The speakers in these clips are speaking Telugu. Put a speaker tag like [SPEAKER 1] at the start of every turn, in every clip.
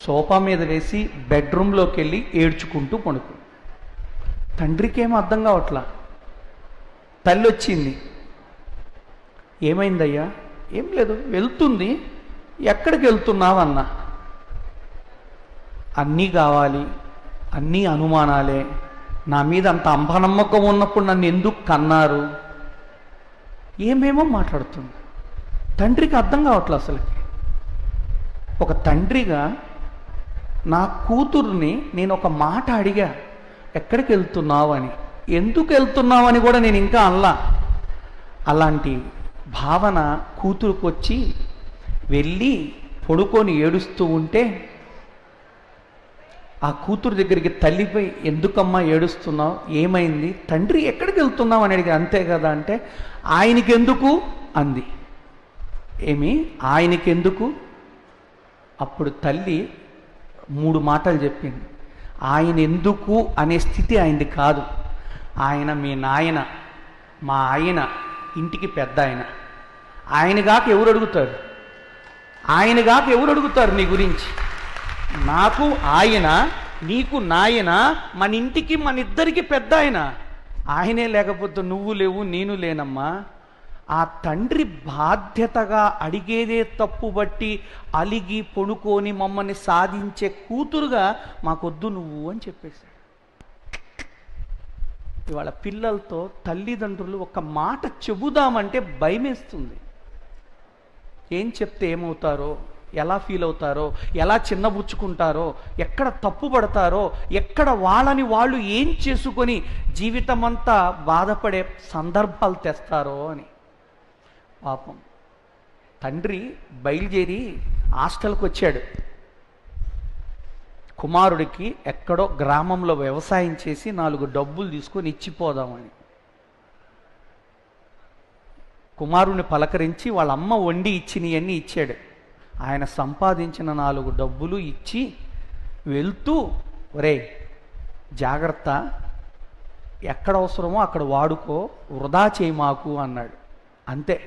[SPEAKER 1] సోఫా మీద వేసి బెడ్రూమ్లోకి వెళ్ళి ఏడ్చుకుంటూ పడుకు. తండ్రికి ఏమో అర్థం కావట్లా. తల్లి వచ్చింది, ఏమైందయ్యా? ఏం లేదు, వెళ్తుంది. ఎక్కడికి వెళ్తున్నావు అన్నా. అన్నీ కావాలి, అన్నీ అనుమానాలే, నా మీద అంత అంబనమ్మకం ఉన్నప్పుడు నన్ను ఎందుకు కన్నారు, ఏమేమో మాట్లాడుతుంది. తండ్రికి అర్థం కావట్లేదు అసలుకి. ఒక తండ్రిగా నా కూతుర్ని నేను ఒక మాట అడిగా, ఎక్కడికి వెళ్తున్నావు అని. ఎందుకు వెళ్తున్నావు అని కూడా నేను ఇంకా అనలా. అలాంటి భావన కూతురుకు వచ్చి వెళ్ళి పడుకొని ఏడుస్తూ ఉంటే ఆ కూతురు దగ్గరికి తల్లిపై, ఎందుకమ్మా ఏడుస్తున్నావు, ఏమైంది? తండ్రి ఎక్కడికి వెళ్తున్నావు అని అడిగి. అంతే కదా అంటే, ఆయనకెందుకు అంది. ఏమి ఆయనకెందుకు? అప్పుడు తల్లి 3 మాటలు చెప్పింది. ఆయన ఎందుకు అనే స్థితి ఆయనది కాదు. ఆయన మీ నాయన, మా ఆయన ఇంటికి పెద్ద ఆయన. ఆయనగాక ఎవరు అడుగుతారు? ఆయనగాక ఎవరు అడుగుతారు నీ గురించి? నాకు ఆయన, నీకు నాయన, మన ఇంటికి మన ఇద్దరికి పెద్ద ఆయన. ఆయనే లేకపోతే నువ్వు లేవు, నేను లేనమ్మా. ఆ తండ్రి బాధ్యతగా అడిగేదే తప్పు బట్టి అలిగి పొడుకొని మమ్మల్ని సాధించే కూతురుగా మాకొద్దు నువ్వు అని చెప్పేశాడు. ఇవాళ పిల్లలతో తల్లిదండ్రులు ఒక మాట చెబుదామంటే భయమేస్తుంది. ఏం చెప్తే ఏమవుతారో, ఎలా ఫీల్ అవుతారో, ఎలా చిన్నబుచ్చుకుంటారో, ఎక్కడ తప్పు పడతారో, ఎక్కడ వాళ్ళని వాళ్ళు ఏం చేసుకొని జీవితం అంతా బాధపడే సందర్భాలు తెస్తారో అని. పాపం తండ్రి బయలుదేరి హాస్టల్కి వచ్చాడు. కుమారుడికి ఎక్కడో గ్రామంలో వ్యవసాయం చేసి 4 డబ్బులు తీసుకొని ఇచ్చిపోదామని. కుమారుని పలకరించి వాళ్ళ అమ్మ వండి ఇచ్చినవన్నీ ఇచ్చాడు. ఆయన సంపాదించిన 4 డబ్బులు ఇచ్చి వెళ్తూ, ఒరే జాగ్రత్త, ఎక్కడ అవసరమో అక్కడ వాడుకో, వృధా చేయి మాకు అన్నాడు. అంతే,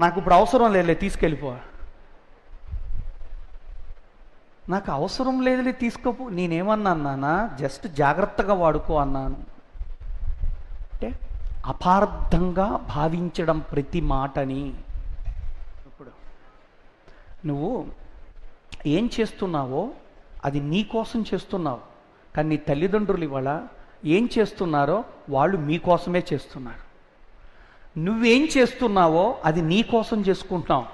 [SPEAKER 1] నాకు ఇప్పుడు అవసరం లేదులే, తీసుకెళ్ళిపో. నాకు అవసరం లేదులే, తీసుకోపో. నేనేమన్నాను నాన్న, జస్ట్ జాగ్రత్తగా వాడుకో అన్నాను. అంటే అపార్థంగా భావించడం ప్రతి మాటని. ఇప్పుడు నువ్వు ఏం చేస్తున్నావో అది నీ కోసం చేస్తున్నావు, కానీ నీ తల్లిదండ్రులు ఇవాళ ఏం చేస్తున్నారో వాళ్ళు మీకోసమే చేస్తున్నారు. నువ్వేం చేస్తున్నావో అది నీ కోసం చేసుకుంటున్నావు,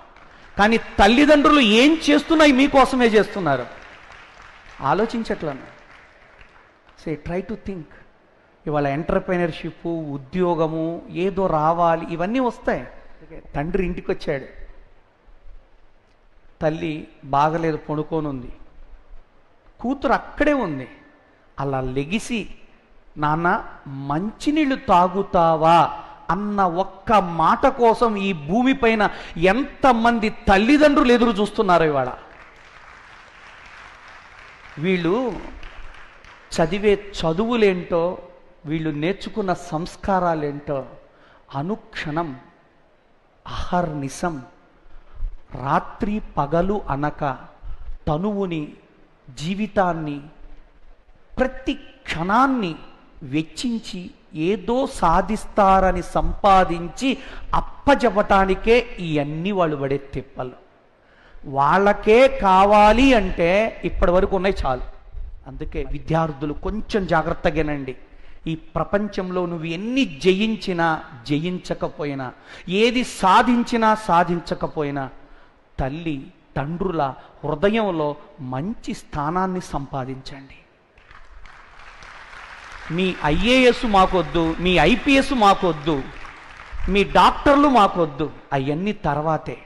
[SPEAKER 1] కానీ తల్లిదండ్రులు ఏం చేస్తున్నాయి మీకోసమే చేస్తున్నారు. ఆలోచించట్లన్నా. సే ట్రై టు థింక్. ఇవాళ ఎంటర్‌ప్రెన్యూర్‌షిప్, ఉద్యోగము, ఏదో రావాలి, ఇవన్నీ వస్తాయి. తండ్రి ఇంటికి వచ్చాడు, తల్లి బాగలేదు, పడుకొని ఉంది, కూతురు అక్కడే ఉంది. అలా లెగిసి, నాన్న మంచినీళ్ళు తాగుతావా అన్న ఒక్క మాట కోసం ఈ భూమిపైన ఎంతమంది తల్లిదండ్రులు ఎదురు చూస్తున్నారు ఇవాళ. వీళ్ళు చదివే చదువులేంటో, వీళ్ళు నేర్చుకున్న సంస్కారాలేంటో అనుక్షణం అహర్నిశం రాత్రి పగలు అనక తనువుని, జీవితాన్ని, ప్రతి క్షణాన్ని వెచ్చించి ఏదో సాధిస్తారని సంపాదించి అప్పజెప్పటానికే ఇవన్నీ వాళ్ళు పడే తిప్పలు. వాళ్ళకే కావాలి అంటే ఇప్పటి వరకు ఉన్నాయి చాలు. అందుకే విద్యార్థులు కొంచెం జాగ్రత్తగానండి. ఈ ప్రపంచంలో నువ్వు ఎన్ని జయించినా జయించకపోయినా, ఏది సాధించినా సాధించకపోయినా, తల్లి తండ్రుల హృదయంలో మంచి స్థానాన్ని సంపాదించండి. మీ ఐఏఎస్ మాకొద్దు, మీ ఐపీఎస్ మాకొద్దు, మీ డాక్టర్లు మాకొద్దు, అవన్నీ తర్వాతే.